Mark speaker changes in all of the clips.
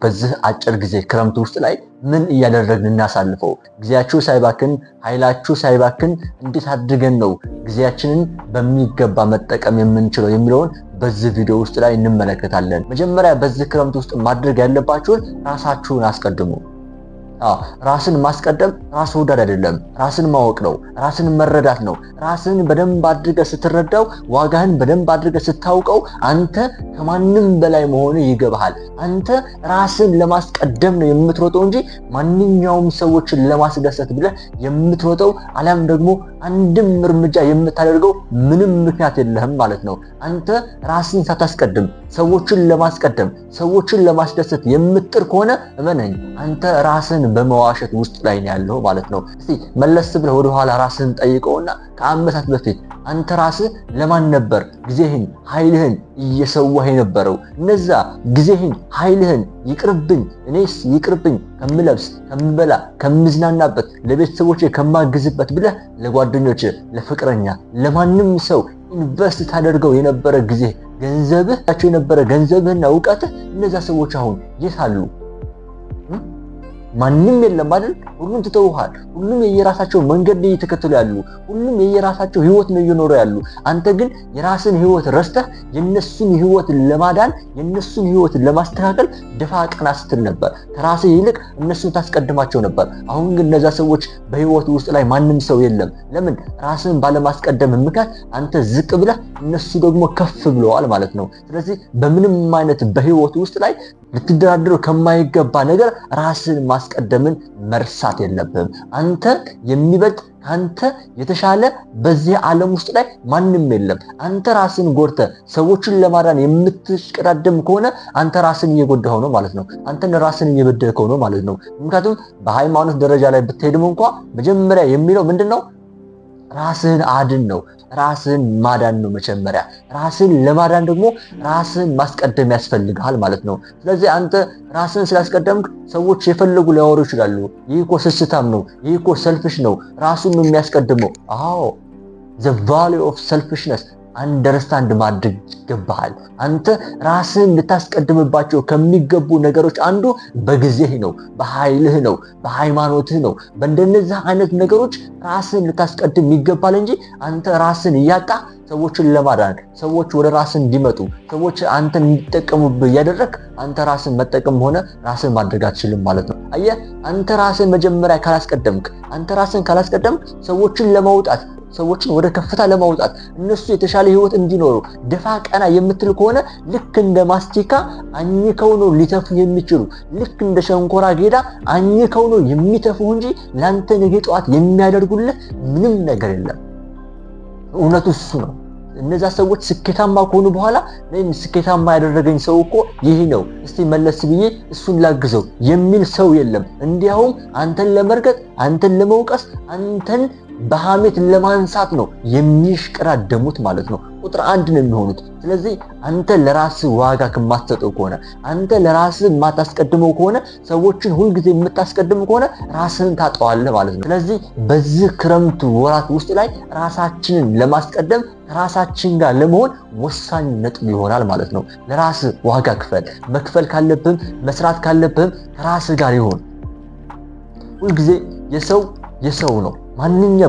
Speaker 1: በዚህ አጭር ጊዜ ክረምት ውስጥ ላይ ምን እያደረግን እናሳልፈው? ጊዜያችሁ ሳይባክን ኃይላችሁ ሳይባክን እንዴት አድርገን ነው ጊዜያችንን በሚገባ መጠቀም የምንችለው የሚለውን በዚህ ቪዲዮ ውስጥ ላይ እንመለከታለን። መጀመሪያ በዚህ ክረምት ውስጥ ማድረግ ያለባችሁን ራሳችሁን አስቀድሙ። ራስን ማስቀደም ራስ ወዳድ አይደለም፣ ራስን ማወቅ ነው፣ ራስን መረዳት ነው። ራስን በደንብ አድርገህ ስትረዳው፣ ዋጋህን በደንብ አድርገህ ስታውቀው አንተ ከማንም በላይ መሆኑ ይገባሃል። አንተ ራስን ለማስቀደም ነው የምትሮጠው እንጂ ማንኛውም ሰዎችን ለማስደሰት ብለህ የምትሮጠው አሊያም ደግሞ አንድም እርምጃ የምታደርገው ምንም ምክንያት የለህም ማለት ነው። አንተ ራስን ሳታስቀድም ሰዎችን ለማስቀደም ሰዎችን ለማስደሰት የምትጥር ከሆነ እመነኝ አንተ ራስን በመዋሸት ውስጥ ላይ ነው ያለው ማለት ነው። እስቲ መለስ ብለህ ወደ ኋላ ራስን ጠይቀውና ከዓመታት በፊት አንተ ራስህ ለማን ነበር ጊዜህን ኃይልህን እየሰዋህ የነበረው? እነዛ ጊዜህን ኃይልህን ይቅርብኝ፣ እኔስ ይቅርብኝ፣ ከምለብስ ከምበላ ከምዝናናበት ለቤተሰቦቼ ከማግዝበት ብለህ ለጓደኞች ለፍቅረኛ ለማንም ሰው ኢንቨስት ታደርገው የነበረ ጊዜ ገንዘብህ የነበረ ገንዘብህና ዕውቀትህ እነዛ ሰዎች አሁን የት አሉ? ማንም የለም አይደል? ሁሉም ትተውሃል። ሁሉም የየራሳቸው መንገድ እየተከተሉ ያሉ፣ ሁሉም የየራሳቸው ህይወት ነው እየኖሩ ያሉ። አንተ ግን የራስን ህይወት ረስተህ የነሱን ህይወት ለማዳን የነሱን ህይወት ለማስተካከል ደፋ ቀና ስትል ነበር። ከራስህ ይልቅ እነሱን ታስቀድማቸው ነበር። አሁን ግን እነዛ ሰዎች በህይወት ውስጥ ላይ ማንም ሰው የለም። ለምን? ራስን ባለማስቀደም ምክንያት አንተ ዝቅ ብለህ እነሱ ደግሞ ከፍ ብለዋል ማለት ነው። ስለዚህ በምንም አይነት በህይወት ውስጥ ላይ ልትደራደሩ ከማይገባ ነገር ራስን ማስቀደምን መርሳት የለብህም። አንተ የሚበልጥ ካንተ የተሻለ በዚህ ዓለም ውስጥ ላይ ማንም የለም። አንተ ራስን ጎድተህ ሰዎችን ለማዳን የምትሽቀዳደም ከሆነ አንተ ራስን እየጎዳኸው ነው ማለት ነው። አንተን ራስን እየበደልከው ነው ማለት ነው። ምክንያቱም በሃይማኖት ደረጃ ላይ ብትሄድም እንኳን መጀመሪያ የሚለው ምንድነው? ራስህን አድን ነው። ራስህን ማዳን ነው መጀመሪያ። ራስህን ለማዳን ደግሞ ራስህን ማስቀደም ያስፈልጋል ማለት ነው። ስለዚህ አንተ ራስህን ስላስቀደምክ ሰዎች የፈለጉ ሊያወሩ ይችላሉ። ይህ እኮ ስስታም ነው፣ ይህ እኮ ሰልፍሽ ነው፣ ራሱን ነው የሚያስቀድመው። አዎ the value of selfishness አንደርስታንድ ማድረግ ይገባሃል። አንተ ራስህን ልታስቀድምባቸው ከሚገቡ ነገሮች አንዱ በጊዜህ ነው፣ በኃይልህ ነው፣ በሃይማኖትህ ነው። በእንደነዚህ አይነት ነገሮች ራስህን ልታስቀድም ይገባል እንጂ አንተ ራስህን እያጣ ሰዎችን ለማዳን ሰዎች ወደ ራስህ እንዲመጡ ሰዎች አንተን እንዲጠቀሙብህ እያደረግ አንተ ራስህን መጠቀም ሆነ ራስህን ማድረግ አትችልም ማለት ነው። አየህ፣ አንተ ራስህን መጀመሪያ ካላስቀደምክ አንተ ራስህን ካላስቀደምክ ሰዎችን ለማውጣት ሰዎችን ወደ ከፍታ ለማውጣት እነሱ የተሻለ ህይወት እንዲኖሩ ደፋ ቀና የምትል ከሆነ ልክ እንደ ማስቲካ አኝከው ነው ሊተፉ የሚችሉ። ልክ እንደ ሸንኮራ አገዳ አኝከው ነው የሚተፉ እንጂ ላንተ ነገ ጠዋት የሚያደርጉልህ ምንም ነገር የለም። እውነቱ እሱ ነው። እነዛ ሰዎች ስኬታማ ከሆኑ በኋላ ነኝ ስኬታማ ያደረገኝ ሰው እኮ ይህ ነው፣ እስቲ መለስ ብዬ እሱን ላግዘው የሚል ሰው የለም። እንዲያውም አንተን ለመርገጥ አንተን ለመውቀስ አንተን በሐሜት ለማንሳት ነው የሚሽቀዳደሙት ማለት ነው። ቁጥር 1 ነው የሚሆኑት። ስለዚህ አንተ ለራስህ ዋጋ ከማትሰጠው ከሆነ አንተ ለራስህ የማታስቀድመው ከሆነ ሰዎችን ሁልጊዜ የምታስቀድም ከሆነ ራስህን ታጠዋለህ ማለት ነው። ስለዚህ በዚህ ክረምት ወራት ውስጥ ላይ ራሳችንን ለማስቀደም ከራሳችን ጋር ለመሆን ወሳኝ ነጥብ ይሆናል ማለት ነው። ለራስህ ዋጋ ክፈል። መክፈል ካለብህም መስራት ካለብህም ከራስህ ጋር ይሆን። ሁልጊዜ የሰው ነው።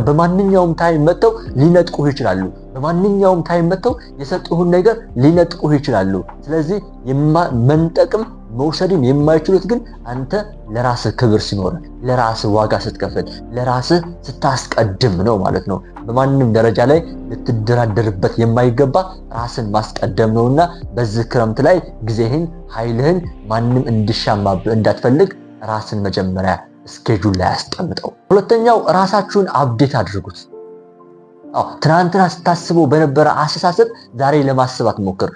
Speaker 1: በማንኛውም ታይም መጥተው ሊነጥቁህ ይችላሉ። በማንኛውም ታይም መጥተው የሰጡህን ነገር ሊነጥቁህ ይችላሉ። ስለዚህ መንጠቅም መውሰድም የማይችሉት ግን አንተ ለራስህ ክብር ሲኖር፣ ለራስህ ዋጋ ስትከፍል፣ ለራስህ ስታስቀድም ነው ማለት ነው። በማንም ደረጃ ላይ ልትደራደርበት የማይገባ ራስን ማስቀደም ነውና በዚህ ክረምት ላይ ጊዜህን ኃይልህን ማንም እንዲሻማብህ እንዳትፈልግ ራስን መጀመሪያ ስኬጁል ላይ አስቀምጠው። ሁለተኛው ራሳችሁን አፕዴት አድርጉት። ትናንትና ስታስበው በነበረ አስተሳሰብ ዛሬ ለማሰብ አትሞክር።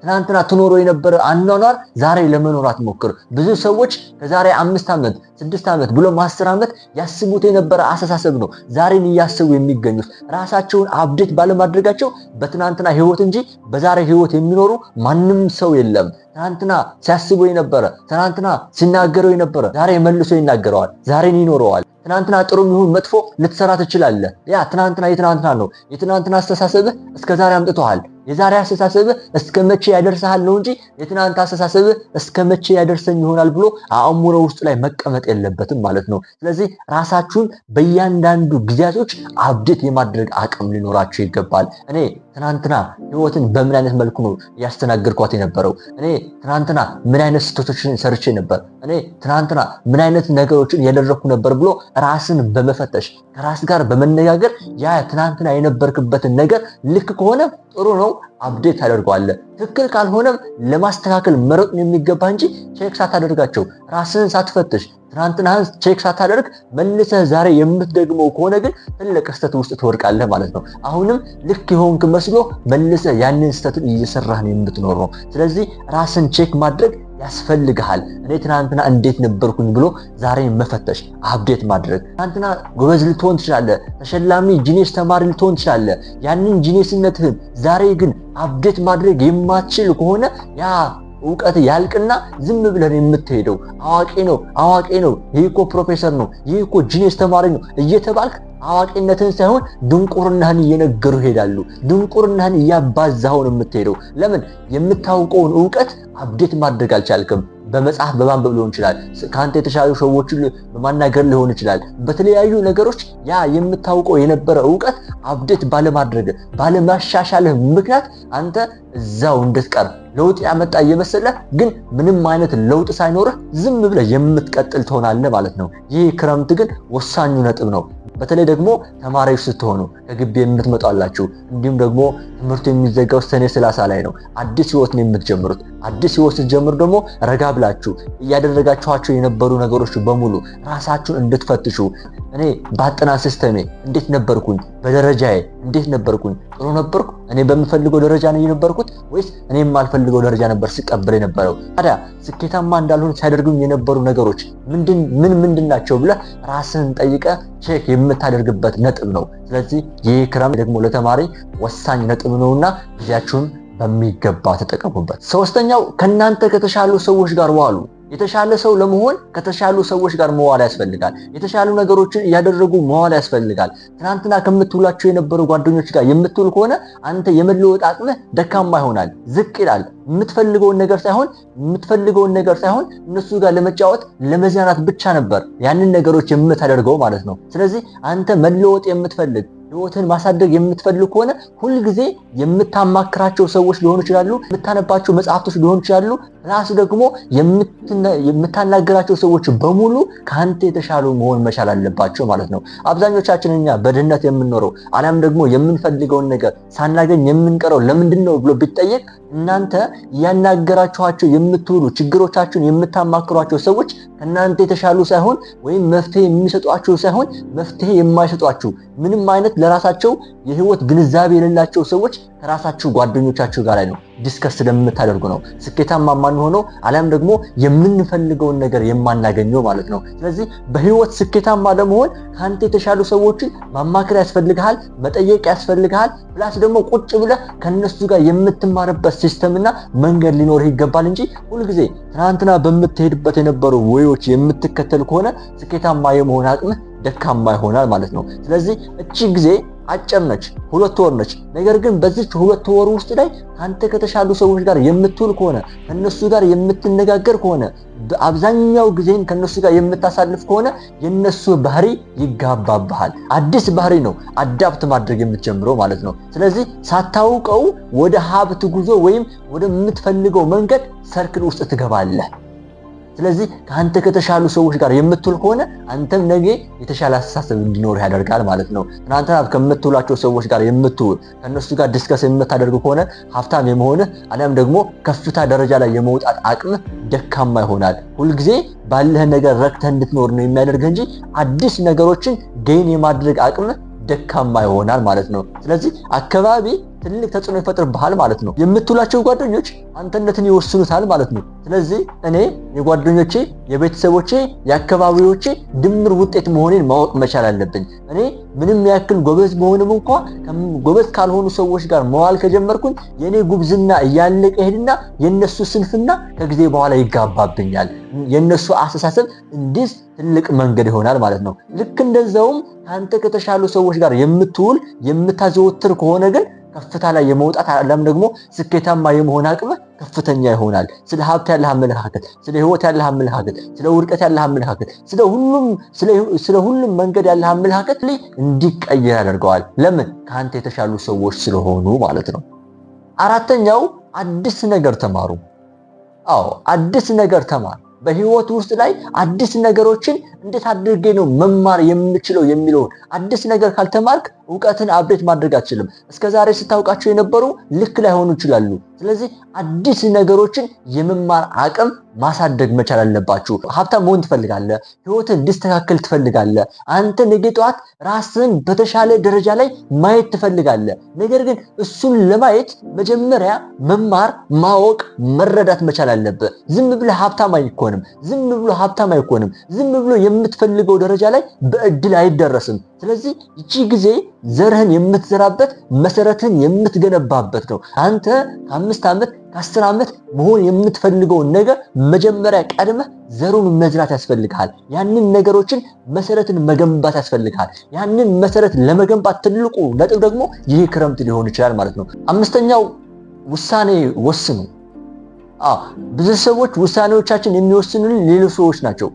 Speaker 1: ትናንትና ትኖሮ የነበረ አኗኗር ዛሬ ለመኖር አትሞክር። ብዙ ሰዎች ከዛሬ 5 ዓመት 6 ዓመት ብሎም 10 ዓመት ያስቡት የነበረ አስተሳሰብ ነው ዛሬን እያሰቡ የሚገኙት። ራሳቸውን አፕዴት ባለማድረጋቸው በትናንትና ህይወት እንጂ በዛሬ ህይወት የሚኖሩ ማንም ሰው የለም። ትናንትና ሲያስቡ የነበረ ትናንትና ሲናገረው የነበረ ዛሬ መልሶ ይናገረዋል፣ ዛሬን ይኖረዋል። ትናንትና ጥሩ ይሁን መጥፎ ልትሰራ ትችላለህ። ያ ትናንትና የትናንትና ነው። የትናንትና አስተሳሰብህ እስከ ዛሬ አምጥቷል። የዛሬ አስተሳሰብህ እስከመቼ ያደርሳል ነው እንጂ የትናንት አስተሳሰብህ እስከመቼ ያደርሰኝ ይሆናል ብሎ አእምሮ ውስጥ ላይ መቀመጥ የለበትም ማለት ነው። ስለዚህ ራሳችሁን በእያንዳንዱ ጊዜያቶች አፕዴት የማድረግ አቅም ሊኖራችሁ ይገባል። እኔ ትናንትና ህይወትን በምን አይነት መልኩ ነው ያስተናገድኳት የነበረው? እኔ ትናንትና ምን አይነት ስህተቶችን ሰርቼ ነበር? እኔ ትናንትና ምን አይነት ነገሮችን ያደረኩ ነበር ብሎ ራስን በመፈተሽ ከራስ ጋር በመነጋገር ያ ትናንትና የነበርክበትን ነገር ልክ ከሆነ ጥሩ ነው፣ አፕዴት ታደርገዋለህ። ትክክል ካልሆነም ለማስተካከል መረጥ ነው የሚገባ እንጂ ቼክ ሳታደርጋቸው ራስን ሳትፈትሽ ትናንትናህን ቼክ ሳታደርግ መልሰህ ዛሬ የምትደግመው ከሆነ ግን ትልቅ ስህተት ውስጥ ትወድቃለህ ማለት ነው። አሁንም ልክ የሆንክ መስሎ መልሰህ ያንን ስህተትን እየሰራህ ነው የምትኖረው። ስለዚህ ራስን ቼክ ማድረግ ያስፈልግሃል። እኔ ትናንትና እንዴት ነበርኩኝ ብሎ ዛሬን መፈተሽ፣ አፕዴት ማድረግ። ትናንትና ጎበዝ ልትሆን ትችላለህ፣ ተሸላሚ ጂኒየስ ተማሪ ልትሆን ትችላለህ። ያንን ጂኒየስነትህን ዛሬ ግን አፕዴት ማድረግ የማትችል ከሆነ ያ እውቀት ያልቅና ዝም ብለን የምትሄደው አዋቂ ነው፣ ይህ እኮ ፕሮፌሰር ነው፣ ይህ እኮ ጂኒየስ ተማሪ ነው እየተባልክ አዋቂነትን ሳይሆን ድንቁርናህን እየነገሩ ይሄዳሉ። ድንቁርናህን እያባዛኸው ነው የምትሄደው። ለምን? የምታውቀውን እውቀት አፕዴት ማድረግ አልቻልክም። በመጽሐፍ በማንበብ ሊሆን ይችላል፣ ከአንተ የተሻሉ ሰዎችን በማናገር ሊሆን ይችላል። በተለያዩ ነገሮች ያ የምታውቀው የነበረ እውቀት አፕዴት ባለማድረግ ባለማሻሻልህ ምክንያት አንተ እዛው እንድትቀር ለውጥ ያመጣ እየመሰለህ ግን ምንም አይነት ለውጥ ሳይኖርህ ዝም ብለህ የምትቀጥል ትሆናለህ ማለት ነው። ይህ ክረምት ግን ወሳኙ ነጥብ ነው። በተለይ ደግሞ ተማሪዎች ስትሆኑ ከግቢ የምትመጣላችሁ እንዲሁም ደግሞ ትምህርቱ የሚዘጋው ሰኔ 30 ላይ ነው። አዲስ ህይወት ነው የምትጀምሩት። አዲስ ህይወት ስትጀምሩ ደግሞ ረጋ ብላችሁ እያደረጋችኋቸው የነበሩ ነገሮች በሙሉ ራሳችሁን እንድትፈትሹ። እኔ በአጠናን ሲስተሜ እንዴት ነበርኩኝ? በደረጃዬ እንዴት ነበርኩኝ? ጥሩ ነበርኩ? እኔ በምፈልገው ደረጃ ነው የነበርኩት ወይስ እኔ የማልፈልገው ደረጃ ነበር ሲቀበል የነበረው? ታዲያ ስኬታማ እንዳልሆን ሲያደርጉኝ የነበሩ ነገሮች ምንድን ናቸው ብለህ ራስህን ጠይቀህ ቼክ የምታደርግበት ነጥብ ነው። ስለዚህ ይህ ክረምት ደግሞ ለተማሪ ወሳኝ ነጥብ ነውና ጊዜያችሁን በሚገባ ተጠቀሙበት። ሶስተኛው ከናንተ ከተሻሉ ሰዎች ጋር ዋሉ። የተሻለ ሰው ለመሆን ከተሻሉ ሰዎች ጋር መዋል ያስፈልጋል። የተሻሉ ነገሮችን እያደረጉ መዋል ያስፈልጋል። ትናንትና ከምትውላቸው የነበሩ ጓደኞች ጋር የምትውል ከሆነ አንተ የመለወጥ አቅምህ ደካማ ይሆናል፣ ዝቅ ይላል። የምትፈልገውን ነገር ሳይሆን እነሱ ጋር ለመጫወት ለመዝናናት ብቻ ነበር ያንን ነገሮች የምታደርገው ማለት ነው። ስለዚህ አንተ መለወጥ የምትፈልግ ህይወትን ማሳደግ የምትፈልግ ከሆነ ሁልጊዜ የምታማክራቸው ሰዎች ሊሆኑ ይችላሉ፣ የምታነባቸው መጽሐፍቶች ሊሆኑ ይችላሉ፣ ራስ ደግሞ የምታናገራቸው ሰዎች በሙሉ ከአንተ የተሻሉ መሆን መቻል አለባቸው ማለት ነው። አብዛኞቻችን እኛ በድህነት የምንኖረው አሊያም ደግሞ የምንፈልገውን ነገር ሳናገኝ የምንቀረው ለምንድን ነው ብሎ ቢጠየቅ እናንተ እያናገራችኋቸው የምትውሉ ችግሮቻችሁን የምታማክሯቸው ሰዎች ከእናንተ የተሻሉ ሳይሆን ወይም መፍትሄ የሚሰጧችሁ ሳይሆን መፍትሄ የማይሰጧችሁ ምንም አይነት ለራሳቸው የህይወት ግንዛቤ የሌላቸው ሰዎች ከራሳችሁ ጓደኞቻችሁ ጋር ላይ ነው ዲስከስ ስለምታደርጉ ነው ስኬታማ ማንሆነው አሊያም ደግሞ የምንፈልገውን ነገር የማናገኘው ማለት ነው። ስለዚህ በህይወት ስኬታማ ለመሆን ካንተ የተሻሉ ሰዎችን ማማከር ያስፈልጋል፣ መጠየቅ ያስፈልጋል። ፕላስ ደግሞ ቁጭ ብለህ ከነሱ ጋር የምትማርበት ሲስተምና መንገድ ሊኖርህ ይገባል እንጂ ሁልጊዜ ትናንትና በምትሄድበት የነበሩ ወዮች የምትከተል ከሆነ ስኬታማ የመሆን አቅምህ ደካማ ይሆናል ማለት ነው። ስለዚህ እቺ ጊዜ አጭር ነች፣ 2 ወር ነች። ነገር ግን በዚች 2 ወር ውስጥ ላይ አንተ ከተሻሉ ሰዎች ጋር የምትውል ከሆነ ከነሱ ጋር የምትነጋገር ከሆነ አብዛኛው ጊዜን ከነሱ ጋር የምታሳልፍ ከሆነ የነሱ ባህሪ ይጋባብሃል። አዲስ ባህሪ ነው አዳፕት ማድረግ የምትጀምረው ማለት ነው። ስለዚህ ሳታውቀው ወደ ሀብት ጉዞ ወይም ወደ የምትፈልገው መንገድ ሰርክል ውስጥ ትገባለህ። ስለዚህ ከአንተ ከተሻሉ ሰዎች ጋር የምትውል ከሆነ አንተም ነገ የተሻለ አስተሳሰብ እንዲኖር ያደርጋል ማለት ነው። ትናንትና ከምትውላቸው ሰዎች ጋር የምትውል ከነሱ ጋር ዲስከስ የምታደርግ ከሆነ ሀብታም የመሆንህ አሊያም ደግሞ ከፍታ ደረጃ ላይ የመውጣት አቅምህ ደካማ ይሆናል። ሁልጊዜ ባለህ ነገር ረክተህ እንድትኖር ነው የሚያደርግህ እንጂ አዲስ ነገሮችን ጌን የማድረግ አቅምህ ደካማ ይሆናል ማለት ነው። ስለዚህ አካባቢ ትልቅ ተጽዕኖ ይፈጥርብሃል ማለት ነው። የምትውላቸው ጓደኞች አንተነትን ይወስኑታል ማለት ነው። ስለዚህ እኔ የጓደኞቼ፣ የቤተሰቦቼ፣ የአካባቢዎቼ ድምር ውጤት መሆኔን ማወቅ መቻል አለብኝ። እኔ ምንም ያክል ጎበዝ መሆንም እንኳን ጎበዝ ካልሆኑ ሰዎች ጋር መዋል ከጀመርኩኝ የኔ ጉብዝና እያለቀ ሄድና የነሱ ስንፍና ከጊዜ በኋላ ይጋባብኛል። የነሱ አስተሳሰብ እንዲህ ትልቅ መንገድ ይሆናል ማለት ነው። ልክ እንደዛውም አንተ ከተሻሉ ሰዎች ጋር የምትውል የምታዘወትር ከሆነ ግን ከፍታ ላይ የመውጣት አለም ደግሞ ስኬታማ የመሆን አቅም ከፍተኛ ይሆናል። ስለ ሀብት ያለህ አመለካከት፣ ስለ ህይወት ያለህ አመለካከት፣ ስለ ውድቀት ያለህ አመለካከት፣ ስለ ሁሉም መንገድ ያለህ አመለካከት ላይ እንዲቀየር ያደርገዋል። ለምን? ከአንተ የተሻሉ ሰዎች ስለሆኑ ማለት ነው። አራተኛው አዲስ ነገር ተማሩ። አዲስ ነገር ተማሩ። በህይወት ውስጥ ላይ አዲስ ነገሮችን እንዴት አድርጌ ነው መማር የምችለው የሚለውን አዲስ ነገር ካልተማርክ ዕውቀትን አፕዴት ማድረግ አትችልም። እስከዛሬ ስታውቃቸው የነበሩ ልክ ላይሆኑ ይችላሉ። ስለዚህ አዲስ ነገሮችን የመማር አቅም ማሳደግ መቻል አለባችሁ። ሀብታም መሆን ትፈልጋለህ፣ ህይወትን እንዲስተካከል ትፈልጋለህ። አንተ ነገ ጠዋት ራስህን በተሻለ ደረጃ ላይ ማየት ትፈልጋለህ። ነገር ግን እሱን ለማየት መጀመሪያ መማር፣ ማወቅ፣ መረዳት መቻል አለብህ። ዝም ብለህ ሀብታም አይኮንም። ዝም ብሎ ሀብታም አይኮንም። ዝም ብሎ የምትፈልገው ደረጃ ላይ በእድል አይደረስም። ስለዚህ እቺ ጊዜ ዘርህን የምትዘራበት መሰረትን የምትገነባበት ነው። አንተ ከ5 ዓመት ከ10 ዓመት መሆን የምትፈልገውን ነገር መጀመሪያ ቀድመህ ዘሩን መዝራት ያስፈልጋል። ያንን ነገሮችን መሰረትን መገንባት ያስፈልጋል። ያንን መሰረት ለመገንባት ትልቁ ነጥብ ደግሞ ይህ ክረምት ሊሆን ይችላል ማለት ነው። አምስተኛው ውሳኔ ወስኑ። ብዙ ሰዎች ውሳኔዎቻችን የሚወስኑልን ሌሎች ሰዎች ናቸው።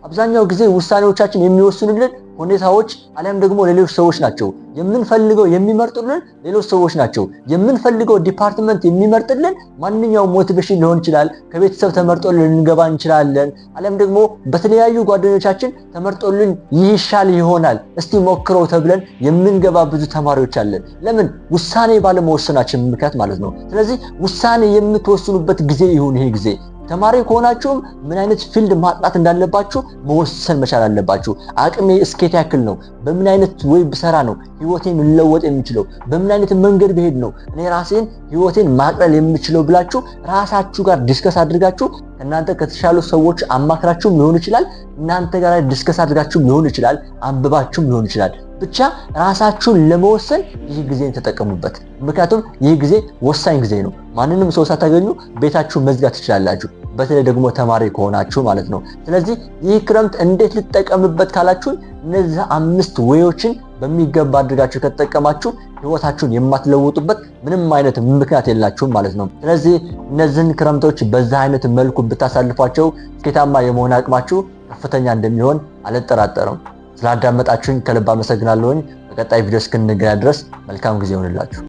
Speaker 1: አብዛኛው ጊዜ ውሳኔዎቻችን የሚወስኑልን ሁኔታዎች አሊያም ደግሞ ሌሎች ሰዎች ናቸው። የምንፈልገው የሚመርጡልን ሌሎች ሰዎች ናቸው። የምንፈልገው ዲፓርትመንት የሚመርጥልን ማንኛውም ሞቲቬሽን ሊሆን ይችላል። ከቤተሰብ ተመርጦልን ልንገባ እንችላለን። አሊያም ደግሞ በተለያዩ ጓደኞቻችን ተመርጦልን ይሻል ይሆናል እስቲ ሞክረው ተብለን የምንገባ ብዙ ተማሪዎች አለን። ለምን? ውሳኔ ባለመወሰናችን ምክንያት ማለት ነው። ስለዚህ ውሳኔ የምትወስኑበት ጊዜ ይሁን ይሄ ጊዜ። ተማሪ ከሆናችሁም ምን አይነት ፊልድ ማጥናት እንዳለባችሁ መወሰን መቻል አለባችሁ። አቅሜ እስከት ያክል ነው፣ በምን አይነት ወይ ብሰራ ነው ህይወቴን ልለወጥ የምችለው፣ በምን አይነት መንገድ ብሄድ ነው እኔ ራሴን ህይወቴን ማቅለል የምችለው ብላችሁ ራሳችሁ ጋር ዲስከስ አድርጋችሁ እናንተ ከተሻሉ ሰዎች አማክራችሁም ሊሆን ይችላል፣ እናንተ ጋር ዲስከስ አድርጋችሁም ሊሆን ይችላል፣ አንብባችሁም ሊሆን ይችላል። ብቻ ራሳችሁን ለመወሰን ይህ ጊዜን ተጠቀሙበት። ምክንያቱም ይህ ጊዜ ወሳኝ ጊዜ ነው። ማንንም ሰው ሳታገኙ ቤታችሁን መዝጋት ትችላላችሁ፣ በተለይ ደግሞ ተማሪ ከሆናችሁ ማለት ነው። ስለዚህ ይህ ክረምት እንዴት ልትጠቀምበት ካላችሁ እነዚህ 5 ወዮችን በሚገባ አድርጋችሁ ከተጠቀማችሁ ህይወታችሁን የማትለውጡበት ምንም አይነት ምክንያት የላችሁም ማለት ነው። ስለዚህ እነዚህን ክረምቶች በዛ አይነት መልኩ ብታሳልፏቸው ስኬታማ የመሆን አቅማችሁ ከፍተኛ እንደሚሆን አልጠራጠርም። ስላዳመጣችሁኝ ከልብ አመሰግናለሁኝ። በቀጣይ ቪዲዮ እስክንገናኝ ድረስ መልካም ጊዜ ይሁንላችሁ።